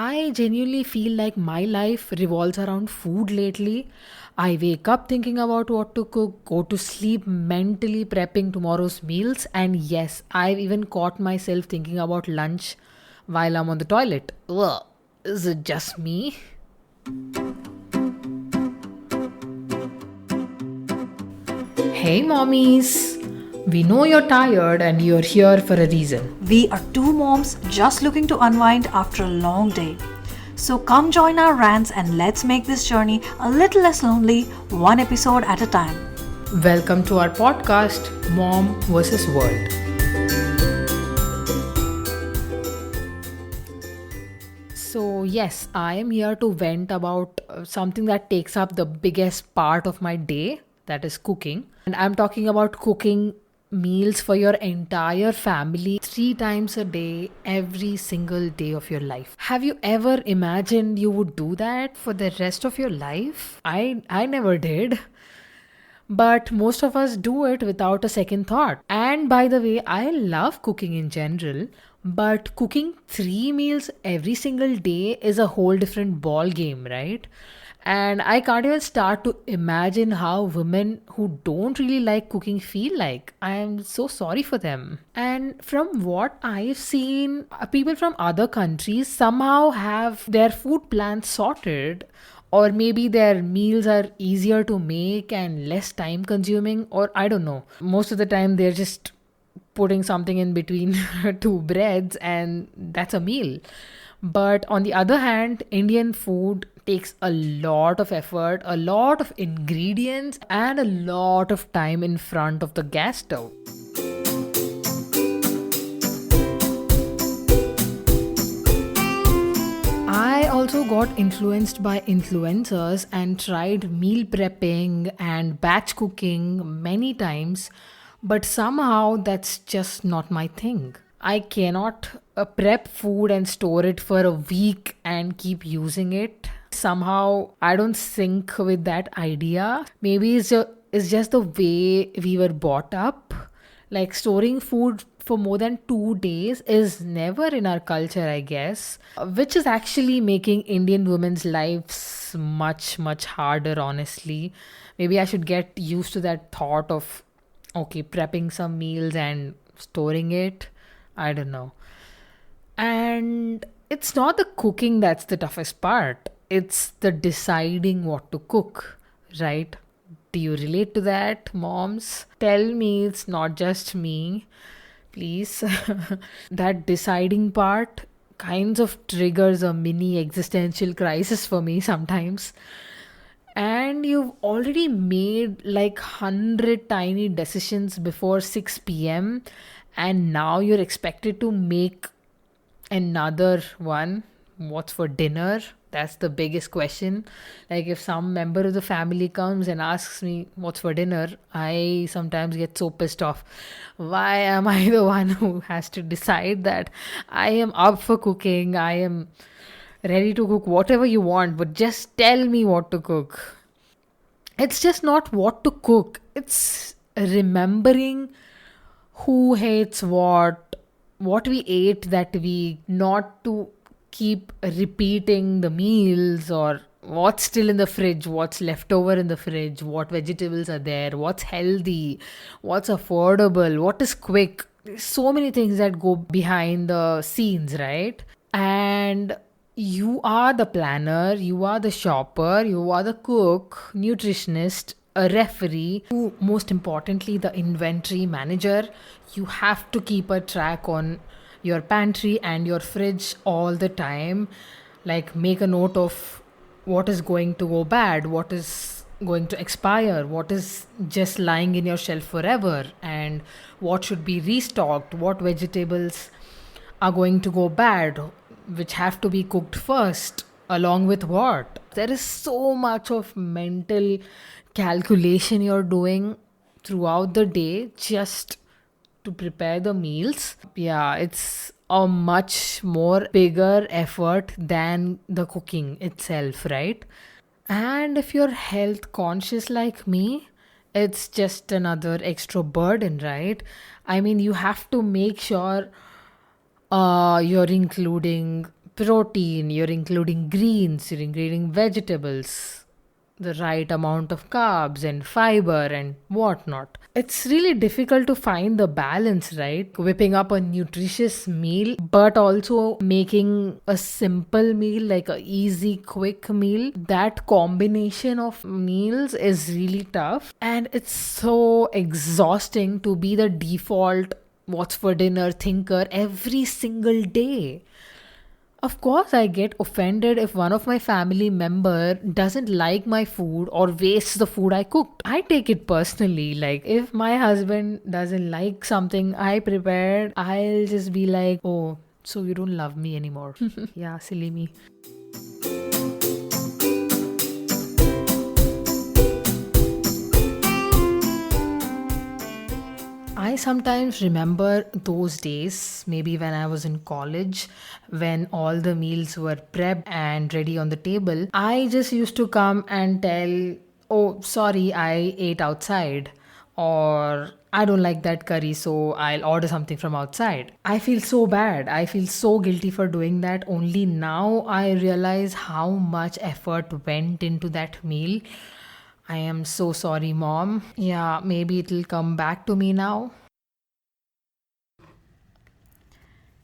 I genuinely feel like my life revolves around food lately. I wake up thinking about what to cook, go to sleep mentally prepping tomorrow's meals, and yes, I've even caught myself thinking about lunch while I'm on the toilet. Ugh, is it just me? Hey, mommies! We know you're tired and you're here for a reason. We are two moms just looking to unwind after a long day. So come join our rants and let's make this journey a little less lonely, one episode at a time. Welcome to our podcast, Mom vs. World. So, yes, I am here to vent about something that takes up the biggest part of my day, that is cooking. And I'm talking about cooking meals for your entire family 3 times a day, every single day of your life. Have you ever imagined you would do that for the rest of your life? I never did. But most of us do it without a second thought. And by the way, I love cooking in general, but cooking 3 meals every single day is a whole different ball game, right? And I can't even start to imagine how women who don't really like cooking feel like. I am so sorry for them. And from what I've seen, people from other countries somehow have their food plans sorted, or maybe their meals are easier to make and less time consuming, or I don't know. Most of the time they're just putting something in between two breads and that's a meal. But on the other hand, Indian food takes a lot of effort, a lot of ingredients, and a lot of time in front of the gas stove. I also got influenced by influencers and tried meal prepping and batch cooking many times, but somehow that's just not my thing. I cannot prep food and store it for a week and keep using it. Somehow I don't sync with that idea. Maybe it's just the way we were brought up. Like storing food for more than 2 days is never in our culture, I guess, which is actually making Indian women's lives much, much harder, honestly. Maybe I should get used to that thought of, okay, prepping some meals and storing it. I don't know. And it's not the cooking that's the toughest part, it's the deciding what to cook, right? Do you relate to that, moms? Tell me it's not just me, please. That deciding part kinds of triggers a mini existential crisis for me sometimes. And you've already made like 100 tiny decisions before 6 p.m., and now you're expected to make another one. What's for dinner? That's the biggest question. Like, if some member of the family comes and asks me what's for dinner, I sometimes get so pissed off. Why am I the one who has to decide that? I am up for cooking. I am ready to cook whatever you want, but just tell me what to cook. It's just not what to cook, it's remembering who hates what we ate that week, not to keep repeating the meals, or what's still in the fridge, what's left over in the fridge, what vegetables are there, what's healthy, what's affordable, what is quick. There's so many things that go behind the scenes, right? And you are the planner, you are the shopper, you are the cook, nutritionist, a referee, who, most importantly, the inventory manager. You have to keep a track on your pantry and your fridge all the time. Like, make a note of what is going to go bad, what is going to expire, what is just lying in your shelf forever, and what should be restocked, what vegetables are going to go bad, which have to be cooked first, along with what. There is so much of mental calculation you're doing throughout the day just to prepare the meals. Yeah, it's a much more bigger effort than the cooking itself, right? And if you're health conscious like me, it's just another extra burden, right? I mean, you have to make sure you're including protein, you're including greens, you're including vegetables, the right amount of carbs and fiber and whatnot. It's really difficult to find the balance, right? Whipping up a nutritious meal, but also making a simple meal, like a easy, quick meal. That combination of meals is really tough, and it's so exhausting to be the default what's for dinner thinker every single day. Of course, I get offended if one of my family member doesn't like my food or wastes the food I cooked. I take it personally. Like if my husband doesn't like something I prepared, I'll just be like, "Oh, so you don't love me anymore." Yeah, silly me. I sometimes remember those days, maybe when I was in college, when all the meals were prepped and ready on the table. I just used to come and tell, "Oh, sorry, I ate outside," or "I don't like that curry, so I'll order something from outside." I feel so bad. I feel so guilty for doing that. Only now I realize how much effort went into that meal. I am so sorry, mom. Yeah, maybe it'll come back to me now.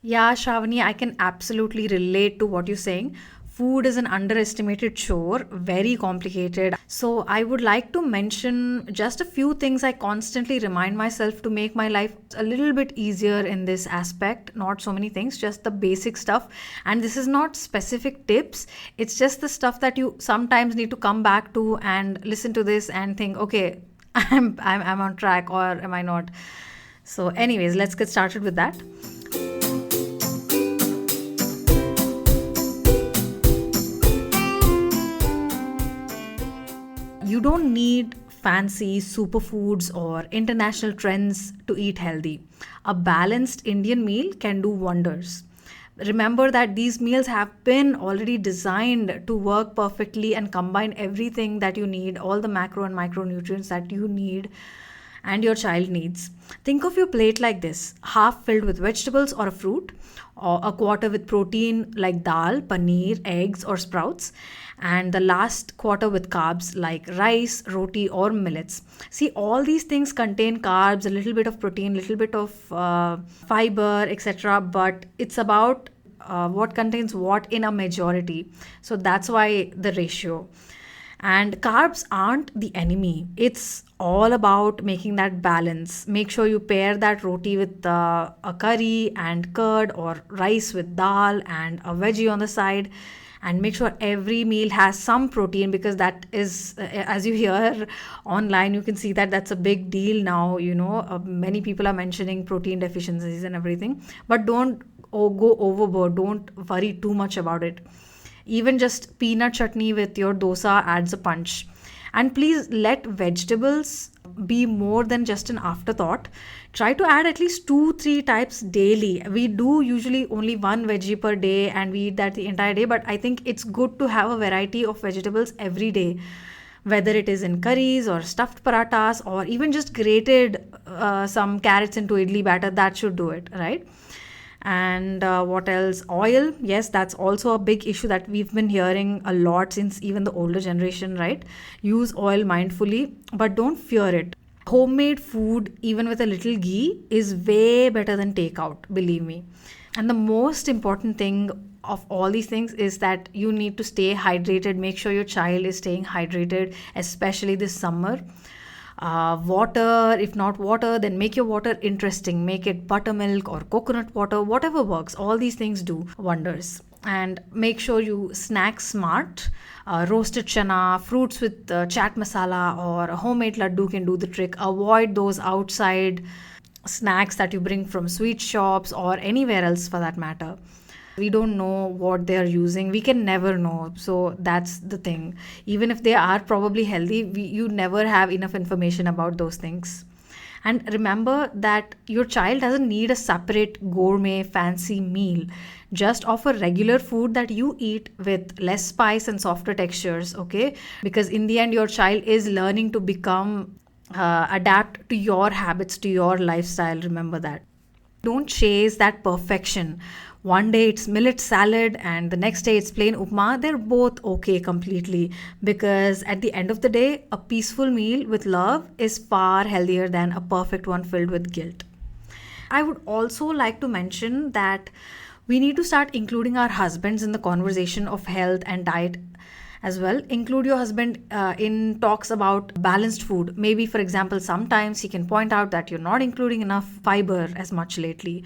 Yeah, Shravani, I can absolutely relate to what you're saying. Food is an underestimated chore, very complicated. So, I would like to mention just a few things I constantly remind myself to make my life a little bit easier in this aspect. Not so many things, just the basic stuff. And this is not specific tips, it's just the stuff that you sometimes need to come back to and listen to this and think, okay, I'm on track or am I not? So, anyways, let's get started with that. You don't need fancy superfoods or international trends to eat healthy. A balanced Indian meal can do wonders. Remember that these meals have been already designed to work perfectly and combine everything that you need, all the macro and micronutrients that you need and your child needs. Think of your plate like this: half filled with vegetables or a fruit, or a quarter with protein like dal, paneer, eggs, or sprouts, and the last quarter with carbs like rice, roti, or millets. See, all these things contain carbs, a little bit of protein, little bit of fiber, etc. But it's about what contains what in a majority. So that's why the ratio. And carbs aren't the enemy. It's all about making that balance. Make sure you pair that roti with a curry and curd, or rice with dal and a veggie on the side. And make sure every meal has some protein, because that is, as you hear online, you can see that that's a big deal now. Many people are mentioning protein deficiencies and everything. But don't go overboard. Don't worry too much about it. Even just peanut chutney with your dosa adds a punch. And please let vegetables be more than just an afterthought. Try to add at least 2 3 types daily. We do usually only one veggie per day and we eat that the entire day, but I think it's good to have a variety of vegetables every day, whether it is in curries or stuffed paratas or even just grated some carrots into idli batter. That should do it, right? And what else? Oil, yes, that's also a big issue that we've been hearing a lot since even the older generation, right? Use oil mindfully, but don't fear it. Homemade food, even with a little ghee, is way better than takeout, believe me. And the most important thing of all these things is that you need to stay hydrated. Make sure your child is staying hydrated, especially this summer. Water, if not water, then make your water interesting. Make it buttermilk or coconut water, whatever works. All these things do wonders. And make sure you snack smart. Roasted chana, fruits with chat masala, or a homemade laddu can do the trick. Avoid those outside snacks that you bring from sweet shops or anywhere else for that matter. We don't know what they are using. We can never know. So that's the thing. Even if they are probably healthy, you never have enough information about those things. And remember that your child doesn't need a separate gourmet fancy meal. Just offer regular food that you eat with less spice and softer textures, okay? Because in the end, your child is learning to become, adapt to your habits, to your lifestyle. Remember that. Don't chase that perfection. One day it's millet salad and the next day it's plain upma. They're both okay completely, because at the end of the day, a peaceful meal with love is far healthier than a perfect one filled with guilt. I would also like to mention that we need to start including our husbands in the conversation of health and diet as well. Include your husband in talks about balanced food. Maybe, for example, sometimes he can point out that you're not including enough fiber as much lately.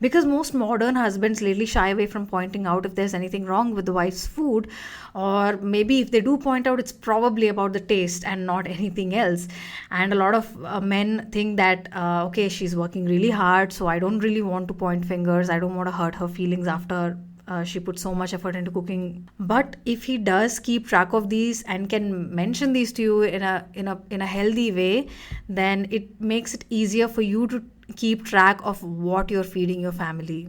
Because most modern husbands lately shy away from pointing out if there's anything wrong with the wife's food, or maybe if they do point out, it's probably about the taste and not anything else. And a lot of men think that, okay, she's working really hard, so I don't really want to point fingers, I don't want to hurt her feelings after she put so much effort into cooking. But if he does keep track of these and can mention these to you in a healthy way, then it makes it easier for you to keep track of what you're feeding your family.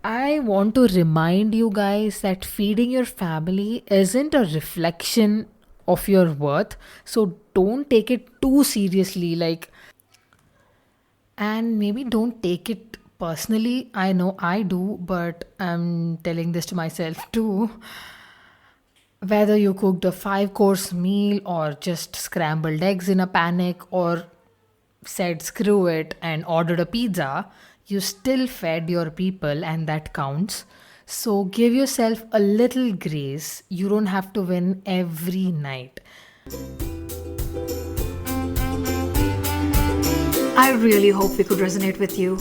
I want to remind you guys that feeding your family isn't a reflection of your worth. So don't take it too seriously. And maybe don't take it personally. I know I do, but I'm telling this to myself too. Whether you cooked a 5 course meal or just scrambled eggs in a panic or said screw it and ordered a pizza, you still fed your people and that counts. So give yourself a little grace. You don't have to win every night. I really hope we could resonate with you,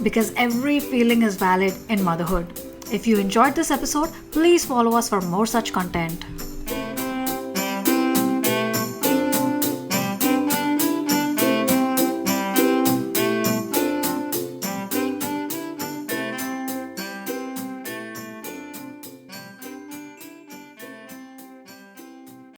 because every feeling is valid in motherhood. If you enjoyed this episode, please follow us for more such content.